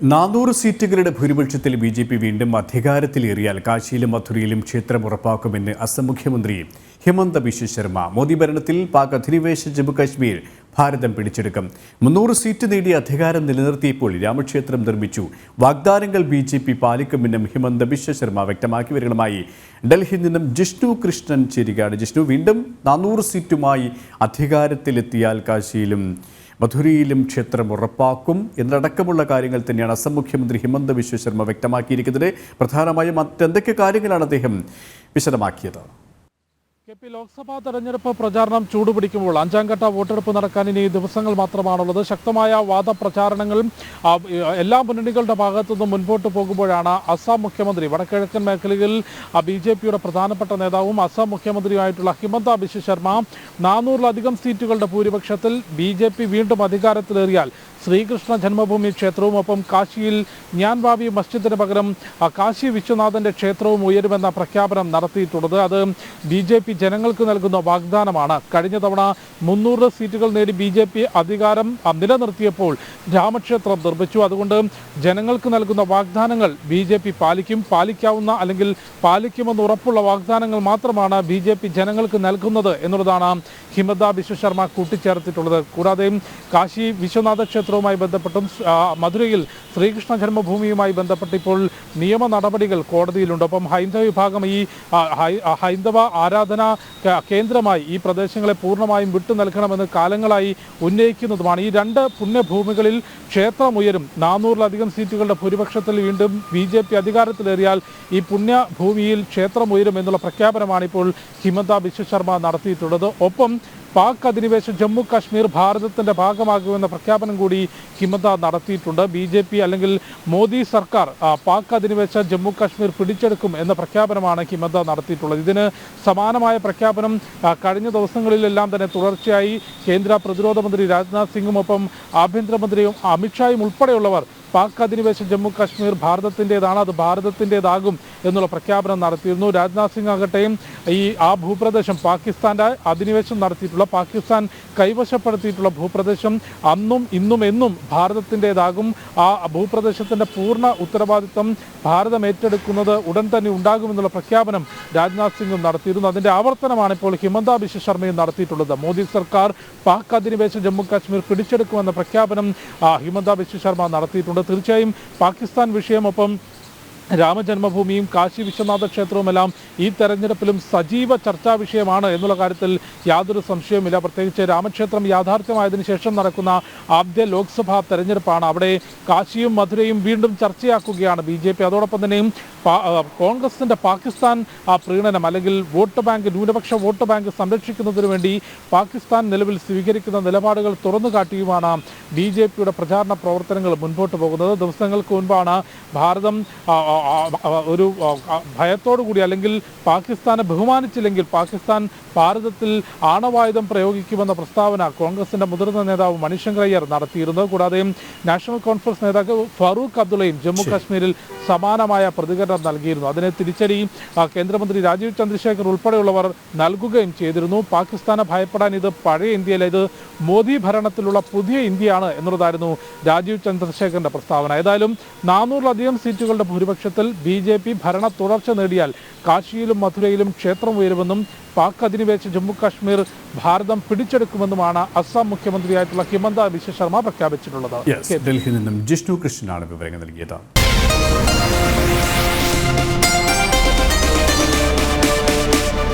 400 സീറ്റുകളുടെ ഭൂരിപക്ഷത്തിൽ BJP വീണ്ടും അധികാരത്തിലേറിയാൽ കാശിയിലും മഥുരയിലും ക്ഷേത്രം ഉറപ്പാക്കുമെന്ന് അസം മുഖ്യമന്ത്രി ഹിമന്ത ബിശ്വ ശർമ്മ. മോദി ഭരണത്തിൽ പാക് അധിനിവേശ ജമ്മുകാശ്മീർ ഭാരതം പിടിച്ചെടുക്കും. 300 സീറ്റ് നേടി അധികാരം നിലനിർത്തിയപ്പോൾ രാമക്ഷേത്രം നിർമ്മിച്ചു. വാഗ്ദാനങ്ങൾ BJP പാലിക്കുമെന്നും ഹിമന്ത ബിശ്വ ശർമ്മ വ്യക്തമാക്കി. വിവരങ്ങളുമായി ഡൽഹിയിൽ നിന്നും ജിഷ്ണു കൃഷ്ണൻ ചേരുകയാണ്. ജിഷ്ണു, വീണ്ടും 400 സീറ്റുമായി അധികാരത്തിലെത്തിയാൽ കാശിയിലും മഥുരയിലും ക്ഷേത്രം ഉറപ്പാക്കും എന്നടക്കമുള്ള കാര്യങ്ങൾ തന്നെയാണ് അസം മുഖ്യമന്ത്രി ഹിമന്ത ബിശ്വ ശർമ്മ വ്യക്തമാക്കിയിരിക്കുന്നത്. പ്രധാനമായും മറ്റെന്തൊക്കെ കാര്യങ്ങളാണ് അദ്ദേഹം വിശദമാക്കിയത്? ലോക്സഭാ തെരഞ്ഞെടുപ്പ് പ്രചാരണം ചൂടുപിടിക്കുമ്പോൾ അഞ്ചാംഘട്ട വോട്ടെടുപ്പ് നടക്കാൻ ഇനി ദിവസങ്ങൾ മാത്രമാണുള്ളത്. ശക്തമായ വാദപ്രചാരണങ്ങൾ എല്ലാ മുന്നണികളുടെ ഭാഗത്തുനിന്നും മുൻപോട്ട് പോകുമ്പോഴാണ് അസം മുഖ്യമന്ത്രി, വടക്കിഴക്കൻ മേഖലയിൽ BJPയുടെ പ്രധാനപ്പെട്ട നേതാവും അസം മുഖ്യമന്ത്രിയുമായിട്ടുള്ള ഹിമന്ത ബിശ്വ ശർമ്മ 400-ലധികം സീറ്റുകളുടെ ഭൂരിപക്ഷത്തിൽ BJP വീണ്ടും അധികാരത്തിലേറിയാൽ ശ്രീകൃഷ്ണ ജന്മഭൂമി ക്ഷേത്രവും ഒപ്പം കാശിയിൽ ജ്ഞാൻവാവി മസ്ജിദിന് പകരം കാശി വിശ്വനാഥന്റെ ക്ഷേത്രവും ഉയരുമെന്ന പ്രഖ്യാപനം നടത്തിയിട്ടുള്ളത്. അത് BJP ജനങ്ങൾക്ക് നൽകുന്ന വാഗ്ദാനമാണ്. കഴിഞ്ഞ തവണ 300 സീറ്റുകൾ നേടി BJP അധികാരം നിലനിർത്തിയപ്പോൾ രാമക്ഷേത്രം നിർമ്മിച്ചു. അതുകൊണ്ട് ജനങ്ങൾക്ക് നൽകുന്ന വാഗ്ദാനങ്ങൾ BJP പാലിക്കും. പാലിക്കാവുന്ന അല്ലെങ്കിൽ പാലിക്കുമെന്ന് ഉറപ്പുള്ള വാഗ്ദാനങ്ങൾ മാത്രമാണ് BJP ജനങ്ങൾക്ക് നൽകുന്നത് എന്നുള്ളതാണ് ഹിമന്ത ബിശ്വ ശർമ്മ കൂട്ടിച്ചേർത്തിട്ടുള്ളത്. കൂടാതെ കാശി വിശ്വനാഥ ക്ഷേത്രവുമായി ബന്ധപ്പെട്ടും മധുരയിൽ ശ്രീകൃഷ്ണ ജന്മഭൂമിയുമായി ബന്ധപ്പെട്ട് ഇപ്പോൾ നിയമ നടപടികൾ കോടതിയിലുണ്ട്. ഒപ്പം ഹൈന്ദവ വിഭാഗം ഈ ഹൈന്ദവ ആരാധന കേന്ദ്രമായി ഈ പ്രദേശങ്ങളെ പൂർണ്ണമായും വിട്ടു നൽകണമെന്ന് കാലങ്ങളായി ഉന്നയിക്കുന്നതുമാണ്. ഈ രണ്ട് പുണ്യഭൂമികളിൽ ക്ഷേത്രം ഉയരും. 400-ലധികം സീറ്റുകളുടെ ഭൂരിപക്ഷത്തിൽ വീണ്ടും BJP അധികാരത്തിലേറിയാൽ ഈ പുണ്യഭൂമിയിൽ ക്ഷേത്രം ഉയരും എന്നുള്ള പ്രഖ്യാപനമാണ് ഇപ്പോൾ ഹിമന്ത ബിശ്വ ശർമ്മ നടത്തിയിട്ടുള്ളത്. ഒപ്പം പാക് അധിനിവേശ ജമ്മു കാശ്മീർ ഭാരതത്തിന്റെ ഭാഗമാകുമെന്ന പ്രഖ്യാപനം കൂടി ഹിമന്ത നടത്തിയിട്ടുണ്ട്. BJP അല്ലെങ്കിൽ മോദി സർക്കാർ പാക് അധിനിവേശ ജമ്മു കാശ്മീർ പിടിച്ചെടുക്കും എന്ന പ്രഖ്യാപനമാണ് ഹിമന്ത നടത്തിയിട്ടുള്ളത്. ഇതിന് സമാനമായ പ്രഖ്യാപനം കഴിഞ്ഞ ദിവസങ്ങളിലെല്ലാം തന്നെ തുടർച്ചയായി കേന്ദ്ര പ്രതിരോധ മന്ത്രി രാജ്നാഥ് സിംഗും ഒപ്പം ആഭ്യന്തരമന്ത്രിയും അമിത്ഷായും ഉൾപ്പെടെയുള്ളവർ പാക് അധിനിവേശ ജമ്മു കാശ്മീർ ഭാരതത്തിൻ്റെതാണ്, അത് ഭാരതത്തിൻ്റെതാകും എന്നുള്ള പ്രഖ്യാപനം നടത്തിയിരുന്നു. രാജ്നാഥ് സിംഗ് ആകട്ടെ ആ ഭൂപ്രദേശം പാകിസ്ഥാൻ്റെ അധിനിവേശം നടത്തിയിട്ടുള്ള, പാകിസ്ഥാൻ കൈവശപ്പെടുത്തിയിട്ടുള്ള ഭൂപ്രദേശം അന്നും ഇന്നും എന്നും ഭാരതത്തിൻ്റെതാകും. ആ ഭൂപ്രദേശത്തിൻ്റെ പൂർണ്ണ ഉത്തരവാദിത്വം ഭാരതം ഏറ്റെടുക്കുന്നത് ഉടൻ തന്നെ ഉണ്ടാകുമെന്നുള്ള പ്രഖ്യാപനം രാജ്നാഥ് സിംഗും നടത്തിയിരുന്നു. അതിൻ്റെ ആവർത്തനമാണ് ഇപ്പോൾ ഹിമന്ത ബിശ്വ ശർമ്മയും നടത്തിയിട്ടുള്ളത്. മോദി സർക്കാർ പാക് അധിനിവേശ ജമ്മു കാശ്മീർ പിടിച്ചെടുക്കുമെന്ന പ്രഖ്യാപനം ഹിമന്ത ബിശ്വ ശർമ്മ നടത്തിയിട്ടുണ്ട്. തീർച്ചയായും പാകിസ്ഥാൻ വിഷയമൊപ്പം രാമജന്മഭൂമിയും കാശി വിശ്വനാഥ ക്ഷേത്രവുമെല്ലാം ഈ തെരഞ്ഞെടുപ്പിലും സജീവ ചർച്ചാ വിഷയമാണ് എന്നുള്ള കാര്യത്തിൽ യാതൊരു സംശയവുമില്ല. പ്രത്യേകിച്ച് രാമക്ഷേത്രം യാഥാർത്ഥ്യമായതിനു ശേഷം നടക്കുന്ന ആദ്യ ലോക്സഭാ തെരഞ്ഞെടുപ്പാണ്. അവിടെ കാശിയും മധുരയും വീണ്ടും ചർച്ചയാക്കുകയാണ് BJP. അതോടൊപ്പം തന്നെയും കോൺഗ്രസിൻ്റെ പാകിസ്ഥാൻ പ്രീണനം അല്ലെങ്കിൽ വോട്ട് ബാങ്ക്, ന്യൂനപക്ഷ വോട്ട് ബാങ്ക് സംരക്ഷിക്കുന്നതിനു വേണ്ടി പാകിസ്ഥാൻ നിലവിൽ സ്വീകരിക്കുന്ന നിലപാടുകൾ തുറന്നു കാട്ടിയുമാണ് BJPയുടെ പ്രചാരണ പ്രവർത്തനങ്ങൾ മുൻപോട്ട് പോകുന്നത്. ദിവസങ്ങൾക്ക് മുൻപാണ് ഭാരതം ഒരു ഭയത്തോടു കൂടി അല്ലെങ്കിൽ പാകിസ്ഥാനെ ബഹുമാനിച്ചില്ലെങ്കിൽ പാകിസ്ഥാൻ ഭാരതത്തിൽ ആണവായുധം പ്രയോഗിക്കുമെന്ന പ്രസ്താവന കോൺഗ്രസിന്റെ മുതിർന്ന നേതാവ് മണിശങ്കർ അയ്യർ നടത്തിയിരുന്നത്. കൂടാതെ നാഷണൽ കോൺഫറൻസ് നേതാവ് ഫാറൂഖ് അബ്ദുള്ളയും ജമ്മു കാശ്മീരിൽ സമാനമായ പ്രതികരണം നൽകിയിരുന്നു. അതിനെ തിരിച്ചടി കേന്ദ്രമന്ത്രി രാജീവ് ചന്ദ്രശേഖർ ഉൾപ്പെടെയുള്ളവർ നൽകുകയും ചെയ്തിരുന്നു. പാകിസ്ഥാനെ ഭയപ്പെടാൻ ഇത് പഴയ ഇന്ത്യയിലെ, ഇത് മോദി ഭരണത്തിലുള്ള പുതിയ ഇന്ത്യയാണ് എന്നുള്ളതായിരുന്നു രാജീവ് ചന്ദ്രശേഖറിന്റെ പ്രസ്താവന. ഏതായാലും 400-ലധികം സീറ്റുകളുടെ ഭൂരിപക്ഷത്തിൽ BJP ഭരണ തുടർച്ച നേടിയാൽ കാശിയിലും മഥുരയിലും ക്ഷേത്രം ഉയരുമെന്നും പാക് അധിനിവേശ ജമ്മു കാശ്മീർ ഭാരതം പിടിച്ചെടുക്കുമെന്നുമാണ് അസം മുഖ്യമന്ത്രിയായിട്ടുള്ള ഹിമന്ത ബിശ്വ ശർമ്മ പ്രഖ്യാപിച്ചിട്ടുള്ളത്. ഡൽഹിയിൽ നിന്നും ജിഷ്ണു കൃഷ്ണനാണ് വിവരങ്ങൾ നൽകിയത്.